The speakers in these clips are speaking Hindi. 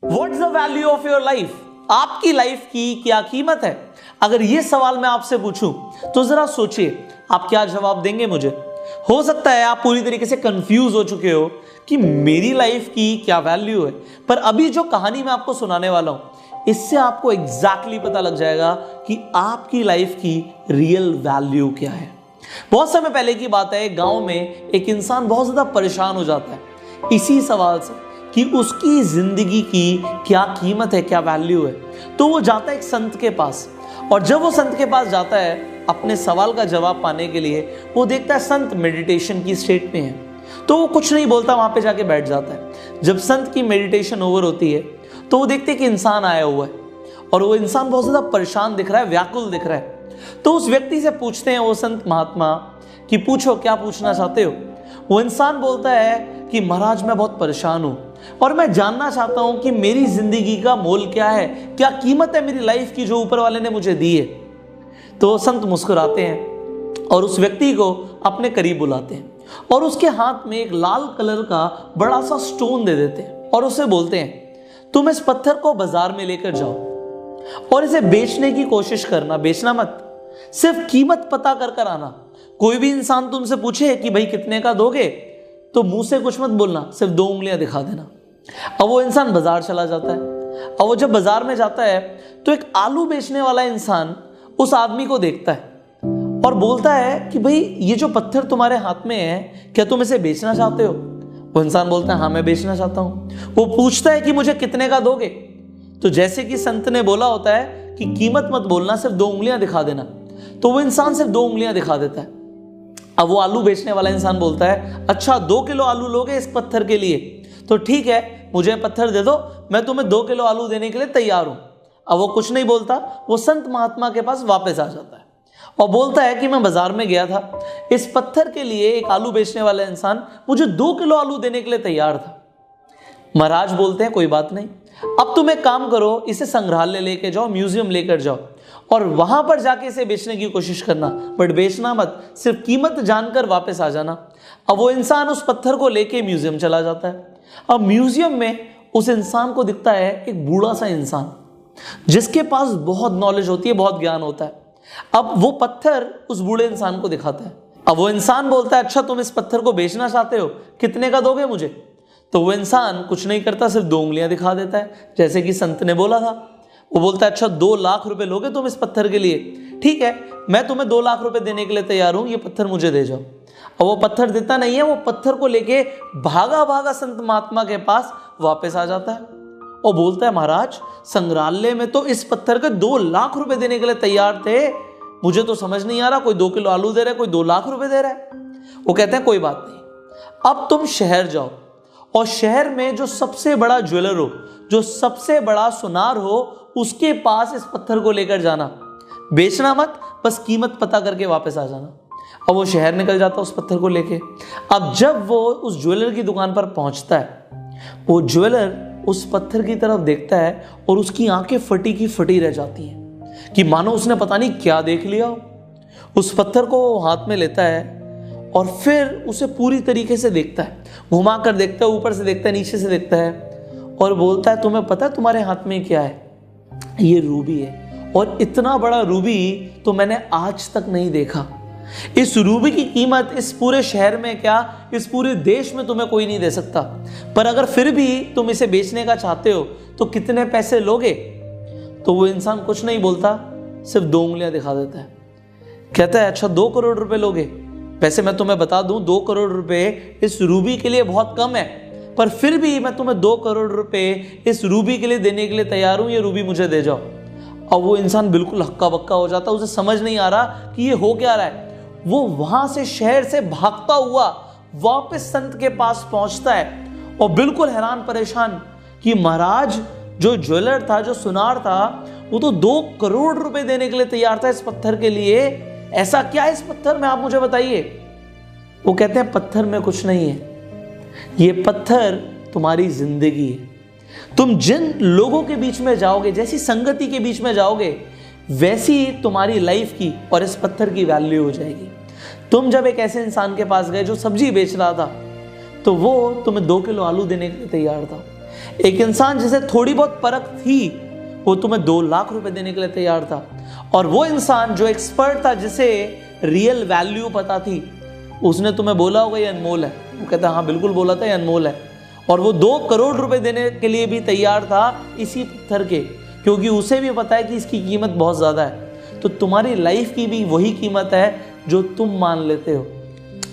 What's the value of your life? आपकी लाइफ की क्या कीमत है? अगर यह सवाल मैं आपसे पूछूं तो जरा सोचिए आप क्या जवाब देंगे मुझे। हो सकता है आप पूरी तरीके से कंफ्यूज हो चुके हो कि मेरी लाइफ की क्या वैल्यू है, पर अभी जो कहानी मैं आपको सुनाने वाला हूं इससे आपको एग्जैक्टली पता लग जाएगा कि आपकी लाइफ की रियल वैल्यू क्या है। बहुत समय पहले की बात है, गांव में एक इंसान बहुत ज्यादा परेशान हो जाता है इसी सवाल से कि उसकी जिंदगी की क्या कीमत है, क्या वैल्यू है। तो वो जाता है एक संत के पास, और जब वो संत के पास जाता है अपने सवाल का जवाब पाने के लिए, वो देखता है संत मेडिटेशन की स्टेट में है। तो वो कुछ नहीं बोलता, वहां पे जाके बैठ जाता है। जब संत की मेडिटेशन ओवर होती है तो वो देखते हैं कि इंसान आया हुआ है, और वो इंसान बहुत ज्यादा परेशान दिख रहा है, व्याकुल दिख रहा है। तो उस व्यक्ति से पूछते हैं वो संत महात्मा कि पूछो क्या पूछना चाहते हो। वो इंसान बोलता है कि महाराज मैं बहुत परेशान हूं और मैं जानना चाहता हूं कि मेरी जिंदगी का मोल क्या है, क्या कीमत है मेरी लाइफ की जो ऊपर वाले ने मुझे दी है। तो संत मुस्कुराते हैं और उस व्यक्ति को अपने करीब बुलाते हैं और उसके हाथ में एक लाल कलर का बड़ा सा स्टोन दे देते हैं और उससे बोलते हैं तुम इस पत्थर को बाजार में लेकर जाओ और इसे बेचने की कोशिश करना, बेचना मत, सिर्फ कीमत पता कर आना। कोई भी इंसान तुमसे पूछे कि भाई कितने का दोगे तो मुंह से कुछ मत बोलना, सिर्फ 2 उंगलियां दिखा देना। अब वो इंसान बाजार चला जाता है। अब वो जब बाजार में जाता है तो एक आलू बेचने वाला इंसान उस आदमी को देखता है और बोलता है कि भाई ये जो पत्थर तुम्हारे हाथ में है क्या तुम इसे बेचना चाहते हो? वो इंसान बोलता है हाँ मैं बेचना चाहता हूं। वो पूछता है कि मुझे कितने का दोगे? तो जैसे कि संत ने बोला होता है कि कीमत मत बोलना, सिर्फ 2 उंगलियां दिखा देना, तो वो इंसान सिर्फ 2 उंगलियां दिखा देता है। अब वो आलू बेचने वाला इंसान बोलता है अच्छा 2 किलो आलू लोगे इस पत्थर के लिए? तो ठीक है मुझे पत्थर दे दो, मैं तुम्हें 2 किलो आलू देने के लिए तैयार हूं। अब वो कुछ नहीं बोलता, वो संत महात्मा के पास वापस आ जाता है और बोलता है कि मैं बाजार में गया था, इस पत्थर के लिए एक आलू बेचने वाला इंसान मुझे 2 किलो आलू देने के लिए तैयार था। महाराज बोलते हैं कोई बात नहीं, अब तुम एक काम करो, इसे संग्रहालय लेके जाओ, म्यूजियम लेकर जाओ और वहां पर जाके इसे बेचने की कोशिश करना, बट बेचना मत, सिर्फ कीमत जानकर वापस आ जाना। अब वो इंसान उस पत्थर को लेके म्यूजियम चला जाता है। अब म्यूजियम में उस इंसान को दिखता है एक बूढ़ा सा इंसान जिसके पास बहुत नॉलेज होती है, बहुत ज्ञान होता है। अब वो पत्थर उस बूढ़े इंसान को दिखाता है। अब वो इंसान बोलता है अच्छा तुम इस पत्थर को बेचना चाहते हो, कितने का दोगे मुझे? तो वो इंसान कुछ नहीं करता, सिर्फ 2 उंगलियां दिखा देता है जैसे कि संत ने बोला था। वो बोलता है अच्छा 2 लाख रुपए लोगे तुम इस पत्थर के लिए? ठीक है मैं तुम्हें 2 लाख रुपए देने के लिए तैयार हूं, ये पत्थर मुझे दे जाओ। और वो पत्थर देता नहीं है, वो पत्थर को लेके भागा भागा संत महात्मा के पास वापस आ जाता है और बोलता है महाराज संग्रहालय में तो इस पत्थर के 2 लाख रुपए देने के लिए तैयार थे, मुझे तो समझ नहीं आ रहा, कोई 2 किलो आलू दे रहा है, कोई 2 लाख रुपए दे रहा है। वो कहते हैं कोई बात नहीं, अब तुम शहर जाओ और शहर में जो सबसे बड़ा ज्वेलर हो, जो सबसे बड़ा सुनार हो, उसके पास इस पत्थर को लेकर जाना, बेचना मत, बस कीमत पता करके वापस आ जाना। अब वो शहर निकल जाता उस पत्थर को लेके। अब जब वो उस ज्वेलर की दुकान पर पहुंचता है, वो ज्वेलर उस पत्थर की तरफ देखता है और उसकी आंखें फटी की फटी रह जाती हैं कि मानो उसने पता नहीं क्या देख लिया। उस पत्थर को हाथ में लेता है और फिर उसे पूरी तरीके से देखता है, घुमा कर देखता है, ऊपर से देखता है, नीचे से देखता है और बोलता है तुम्हें पता है तुम्हारे हाथ में क्या है? ये रूबी है, और इतना बड़ा रूबी तो मैंने आज तक नहीं देखा। इस रूबी की कीमत इस पूरे शहर में क्या, इस पूरे देश में तुम्हें कोई नहीं दे सकता, पर अगर फिर भी तुम इसे बेचने का चाहते हो तो कितने पैसे लोगे? तो वो इंसान कुछ नहीं बोलता, सिर्फ 2 उंगलियां दिखा देता है। कहता है अच्छा 2 करोड़ रुपए लोगे? वैसे मैं तुम्हें बता दूं 2 करोड़ रुपए इस रूबी के लिए बहुत कम है, पर फिर भी मैं तुम्हें 2 करोड़ रुपए इस रूबी के लिए देने के लिए तैयार हूं, ये रूबी मुझे दे जाओ। और वो इंसान बिल्कुल हक्का बक्का हो जाता, उसे समझ नहीं आ रहा कि ये हो क्या रहा है। वो वहां से शहर से भागता हुआ वापस संत के पास पहुंचता है और बिल्कुल हैरान परेशान कि महाराज जो ज्वेलर था, जो सुनार था, वो तो 2 करोड़ रुपए देने के लिए तैयार था इस पत्थर के लिए। ऐसा क्या है इस पत्थर में, आप मुझे बताइए। वो कहते हैं पत्थर में कुछ नहीं है, ये पत्थर तुम्हारी जिंदगी है। तुम जिन लोगों के बीच में जाओगे, जैसी संगति के बीच में जाओगे, वैसी तुम्हारी लाइफ की और इस पत्थर की वैल्यू हो जाएगी। तुम जब एक ऐसे इंसान के पास गए जो सब्जी बेच रहा था, तो वो तुम्हें 2 किलो आलू देने के लिए तैयार था। एक इंसान जिसे थोड़ी बहुत परख थी वो तुम्हें 2 लाख रुपए देने के लिए तैयार था, और वो इंसान जो एक्सपर्ट था, जिसे रियल वैल्यू पता थी, उसने तुम्हें बोला होगा ये अनमोल है, वो कहता है हाँ बिल्कुल बोला था ये अनमोल है, और वो 2 करोड़ रुपए देने के लिए भी तैयार था इसी पत्थर के, क्योंकि उसे भी पता है कि इसकी कीमत बहुत ज्यादा है। तो तुम्हारी लाइफ की भी वही कीमत है जो तुम मान लेते हो।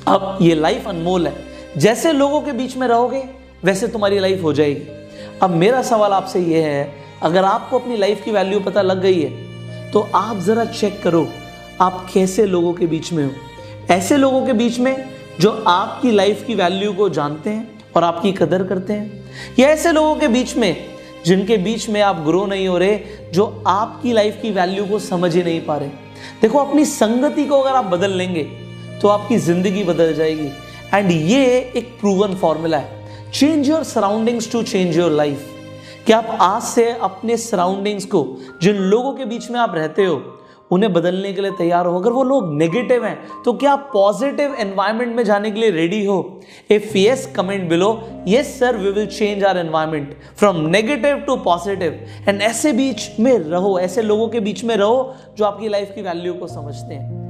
अब ये लाइफ अनमोल है, जैसे लोगों के बीच में रहोगे वैसे तुम्हारी लाइफ हो जाएगी। अब मेरा सवाल आपसे ये है, अगर आपको अपनी लाइफ की वैल्यू पता लग गई है तो आप जरा चेक करो आप कैसे लोगों के बीच में हो। ऐसे लोगों के बीच में जो आपकी लाइफ की वैल्यू को जानते हैं और आपकी कदर करते हैं, या ऐसे लोगों के बीच में जिनके बीच में आप ग्रो नहीं हो रहे, जो आपकी लाइफ की वैल्यू को समझ ही नहीं पा रहे। देखो, अपनी संगति को अगर आप बदल लेंगे तो आपकी जिंदगी बदल जाएगी, एंड ये एक प्रूवन फॉर्मूला है। Change your surroundings to change your life. कि आप आज से अपने सराउंडिंग्स को, जिन लोगों के बीच में आप रहते हो, उन्हें बदलने के लिए तैयार हो। अगर वो लोग नेगेटिव हैं तो क्या आप पॉजिटिव एनवायरनमेंट में जाने के लिए रेडी हो? If yes, comment below yes sir, we will change our environment from negative to positive. And ऐसे बीच में रहो, ऐसे लोगों के बीच में रहो जो आपकी लाइफ की वैल्यू को समझते हैं।